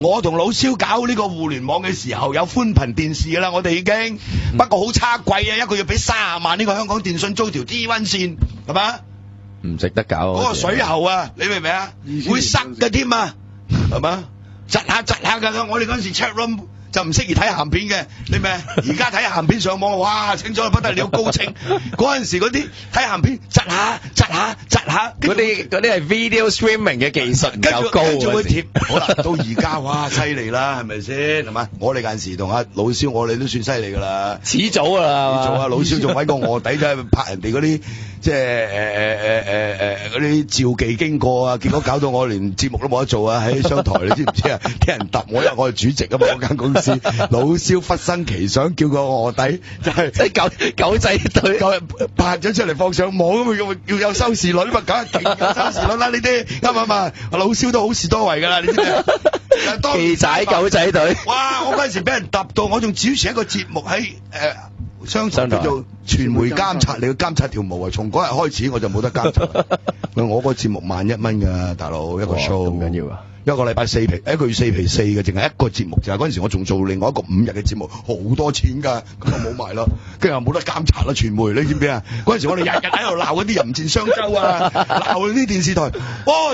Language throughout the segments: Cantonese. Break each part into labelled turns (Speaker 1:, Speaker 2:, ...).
Speaker 1: 我同老蕭搞呢個互聯網嘅時候有寬頻電視㗎啦，我哋已經，不過好差貴啊，一個月俾30萬呢個香港電訊租條 D1 線，係嘛？
Speaker 2: 唔值得搞
Speaker 1: 嗰個水喉啊，你明唔明啊？會塞嘅添啊，係嘛？窒下㗎，我哋嗰陣時 chat room 就唔適宜睇鹹片嘅，你明？而家睇鹹片上網，哇，清楚不得了，高清。嗰陣時嗰啲睇鹹片窒下，
Speaker 2: 嗰啲係 video streaming 嘅技術唔夠高。
Speaker 1: 跟住會貼，好啦，到而家哇，犀利啦，係咪先？係嘛？我哋嗰陣時同阿老蕭，我哋都算犀利㗎啦。
Speaker 2: 始祖啊！
Speaker 1: 始祖啊！老蕭仲揾個臥底，真係拍人哋嗰啲即係嗰啲召妓經過啊，結果搞到我連節目都冇得做啊！喺商台你知唔知啊？啲人揼我，因為我係主席啊嘛，嗰間公司。老蕭忽生奇想，叫個臥底就係即係狗仔隊拍咗出嚟放上網咁要有收視率嘛，梗係勁有收視率啦！呢啲啱唔啱啊？老蕭都好事多圍㗎啦，你知唔知？
Speaker 2: 奇仔狗仔隊，
Speaker 1: 哇！我嗰陣時俾人揼到，我仲主持一個節目喺商台叫做傳媒監察，你要監察條毛啊！從嗰日開始我就冇得監察。我個節目11,000蚊㗎，大佬一個 show
Speaker 2: 咁緊要啊！
Speaker 1: 一個禮拜4皮，一個月4皮4嘅，淨係一個節目就係嗰陣時我仲做另外一個5日嘅節目，好多錢㗎，咁就冇埋咯。跟住又冇得監察啦，傳媒你知唔知啊？嗰陣時我哋日日喺度鬧嗰啲淫賤商周啊，鬧嗰啲電視台，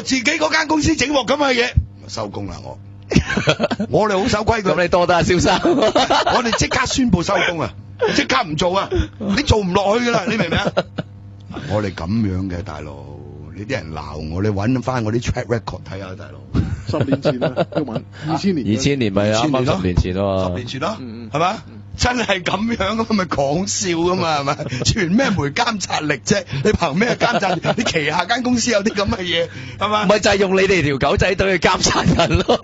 Speaker 1: 自己嗰間公司整鑊咁嘅嘢，收工啦我。我哋好守規矩。
Speaker 2: 咁你多得啊，蕭生。
Speaker 1: 我哋即刻宣佈收工啊！即刻唔做啊！你做唔落去㗎啦，你明唔明啊？我哋咁樣嘅大佬，你啲人鬧我，你揾翻我啲 track record 睇下，大佬。
Speaker 3: 10年前啊，要問2000年
Speaker 2: 咪啱啱10年前咯
Speaker 1: ，10年前咯，係嘛？真係咁樣咁咪講笑㗎嘛，係咪？傳咩媒監察力啫？你憑咩監察？你旗下間公司有啲咁嘅嘢係嘛？
Speaker 2: 咪就係用你哋條狗仔隊去監察人咯。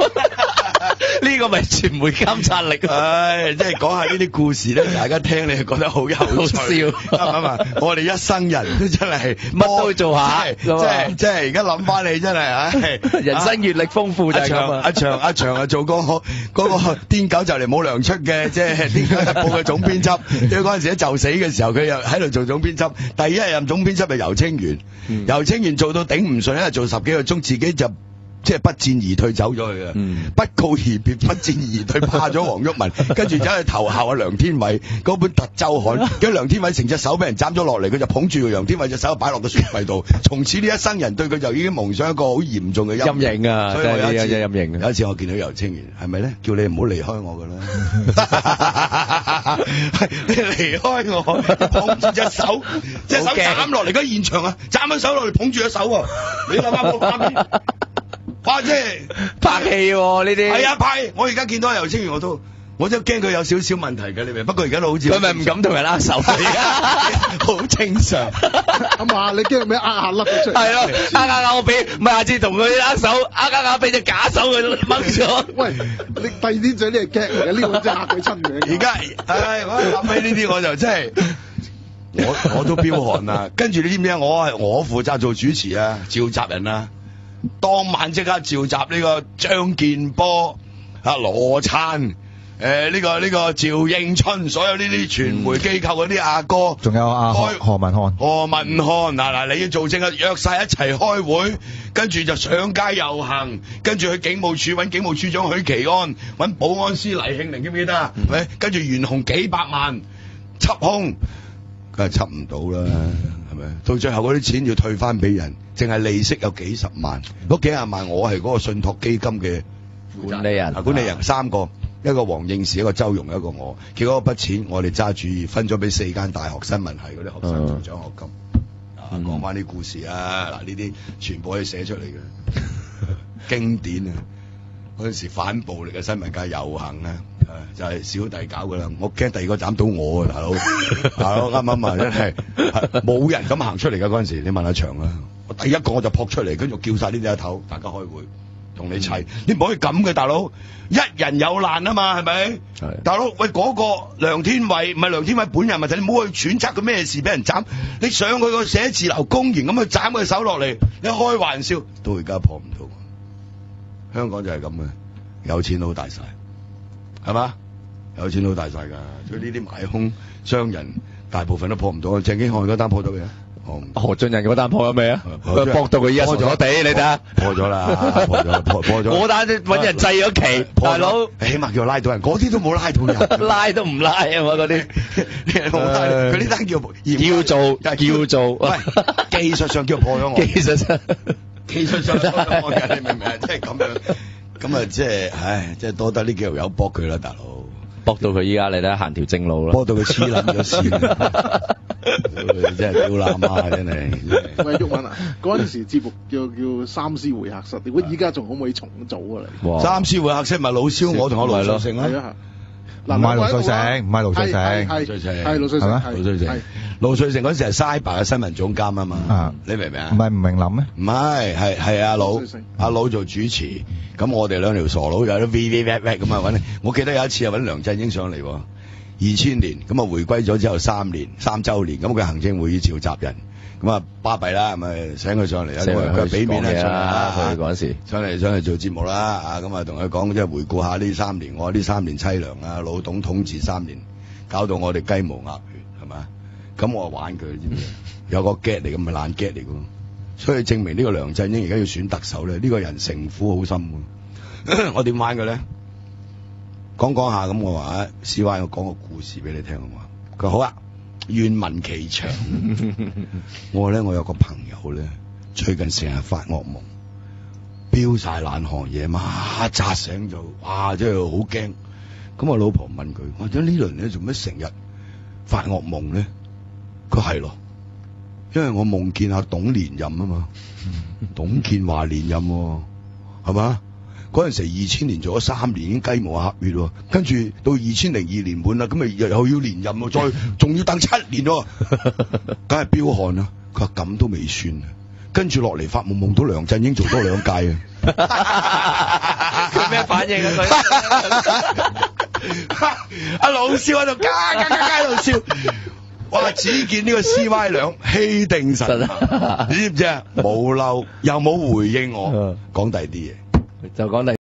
Speaker 2: 呢個咪傳媒監察力。
Speaker 1: 唉，即係講下呢啲故事咧，大家聽你係覺得好有趣，
Speaker 2: 好笑，
Speaker 1: 啱嘛？我哋一生人都真係
Speaker 2: 乜都做下，
Speaker 1: 即係而家諗翻你真係，唉，
Speaker 2: 人生閱歷豐富就係咁啊！
Speaker 1: 阿祥啊，做嗰個癲狗就嚟冇糧出嘅，即係《癲狗日報》嘅總編輯。因為嗰陣時就死嘅時候，佢又喺度做總編輯。第一任總編輯係游清源，游清源做到頂唔順，一日做10幾個鐘，自己就。即係不戰而退走咗去嘅，不告而別，不戰而退，怕咗黃毓民，跟住走去投效阿梁天偉嗰本《特週刊》，跟住梁天偉成隻手俾人斬咗落嚟，佢就捧住個梁天偉隻手擺落個雪櫃度，從此呢一生人對佢就已經蒙上一個好嚴重嘅陰
Speaker 2: 影啊！
Speaker 1: 所以我有一次
Speaker 2: 陰影。
Speaker 1: 有一次我見到游清源，係咪咧？叫你唔好離開我㗎啦！你離開我，捧住隻手斬落嚟，嗰現場啊，斬咗手落嚟捧住隻手喎，你諗下個畫面。哇！即係
Speaker 2: 拍戲喎呢啲，
Speaker 1: 係啊拍！我而家見到游清源，我都驚佢有少少問題嘅，你明？不過而家都好似
Speaker 2: 佢咪唔敢同人握手，
Speaker 1: 好正常。
Speaker 3: 咁啊，你驚佢咩呃下甩咗出嚟？
Speaker 2: 係咯，我俾唔係下次同佢握手，俾隻假手佢掹咗。
Speaker 3: 喂，你第二啲嘴你係驚嚟嘅，呢個真係嚇佢親嘅。
Speaker 1: 而家我諗起呢啲我就真係我都飆汗啊！跟住你知唔知啊？我負責做主持啊，召集人啊。當晚即刻召集呢個張健波、羅燦、呢個趙應春，所有呢啲傳媒機構嗰啲阿哥，
Speaker 4: 仲有阿何文漢。
Speaker 1: 嗱，你要做證啊，約晒一齊開會，跟住就上街遊行，跟住去警務處揾警務處長許奇安，揾保安司黎慶寧，記唔記得啊？跟住懸紅幾百萬緝兇，梗係緝唔到啦。到最後嗰啲錢要退翻俾人，淨係利息有幾十萬，嗰幾廿萬我係嗰個信託基金嘅
Speaker 2: 管理人
Speaker 1: 3個，一個黃應士，一個周融，一個我。結果嗰筆錢我哋揸主意，分咗俾4間大學新聞系嗰啲學生做獎學金。講翻啲故事啊，嗱呢啲全部可以寫出嚟嘅經典啊！嗰陣時反暴力嘅新聞界遊行啊！就係小弟搞噶啦，我驚第二個斬到我啊，大佬啱啊，真係冇人咁行出嚟噶嗰陣時，你問阿祥啦，我第一個我就撲出嚟，跟住叫晒呢啲阿頭，大家開會同你砌，你唔可以咁嘅，大佬一人有難啊嘛，係咪？大佬喂嗰個梁天偉唔係梁天偉本人咪就你唔好去揣測佢咩事俾人斬，你上佢個寫字樓公然咁去斬佢手落嚟，你開玩笑，到而家破唔到。香港就係咁嘅，有錢佬大晒。係嘛？有錢佬大晒㗎，所以呢啲買空商人大部分都破唔到。鄭經翰嗰單破到嘅，
Speaker 2: 何俊仁嗰單破咗未啊？
Speaker 1: 破咗
Speaker 2: 搏到佢依家傻傻地，你睇下。
Speaker 1: 破咗啦，破咗。
Speaker 2: 我單揾人制咗旗，大佬。
Speaker 1: 起碼叫拉到人，嗰啲都冇拉到人。
Speaker 2: 拉都唔拉啊嘛，嗰啲。
Speaker 1: 佢呢單叫
Speaker 2: 做。
Speaker 1: 喂，技術上叫破咗我。
Speaker 2: 技術上
Speaker 1: 破咗我嘅，你明唔明啊？即係咁樣。咁啊，即係，唉，即係多得呢幾條友搏佢啦，大佬。
Speaker 2: 搏到佢依家，你睇行條正路啦。
Speaker 1: 搏到佢黐撚咗線。真係屌喇媽，真係。
Speaker 3: 喂，毓民啊，嗰陣時節目叫三思會客室，如果依家仲可唔可以重組啊？你
Speaker 1: 三思會客室咪老蕭，我同阿盧瑞成咯。
Speaker 3: 係啊，
Speaker 4: 唔係盧瑞成，唔係盧瑞成，
Speaker 3: 係盧瑞成，
Speaker 4: 係咩？
Speaker 1: 盧瑞成嗰陣時係 Cyber 嘅新聞總監啊嘛，你明唔明啊？
Speaker 4: 唔係吳明林咩？
Speaker 1: 唔係，係阿佬做主持，咁我哋兩條傻佬有啲 V 咁啊揾，我記得有一次啊揾梁振英上嚟，2000年咁啊回歸咗之後3週年，咁佢行政會議召集人，咁啊巴閉啦，咪請佢上嚟啦，佢俾面啦，
Speaker 2: 佢嗰陣時
Speaker 1: 上嚟做節目啦，啊咁啊同佢講即係回顧下呢3年，我話呢3年凄涼啊，老董統治3年，搞到我哋雞毛鴨血，係咪？咁我玩佢，知唔知？有個 get 嚟，咁咪爛 get 嚟㗎，所以證明呢個梁振英而家要選特首咧，呢個人城府好深喎。我點玩佢咧？講下咁，我話CY，我講個故事俾你聽好嘛？佢話好啊，願聞其詳。我話咧，我有個朋友咧，最近成日發惡夢，飆晒冷汗，夜晚一扎醒就哇，真係好驚。咁我老婆問佢：我話呢輪咧做咩成日發惡夢咧？佢係咯，因為我夢見阿董連任啊嘛，董建華連任喎，係嘛？嗰陣時2000年做咗3年，已經雞毛鴨血喎，跟住到2002年滿啦，咁咪又要連任喎，再仲要等7年喎，梗係飆汗啦。佢話咁都未算啊，跟住落嚟發夢到梁振英做多2屆啊！
Speaker 2: 佢咩反應啊佢？
Speaker 1: 阿老少喺度加喺度笑。哇！只見呢個 CY 兩氣定神閒，你知唔知啊？冇嬲又冇回應我，講第啲嘢，
Speaker 2: 就講第。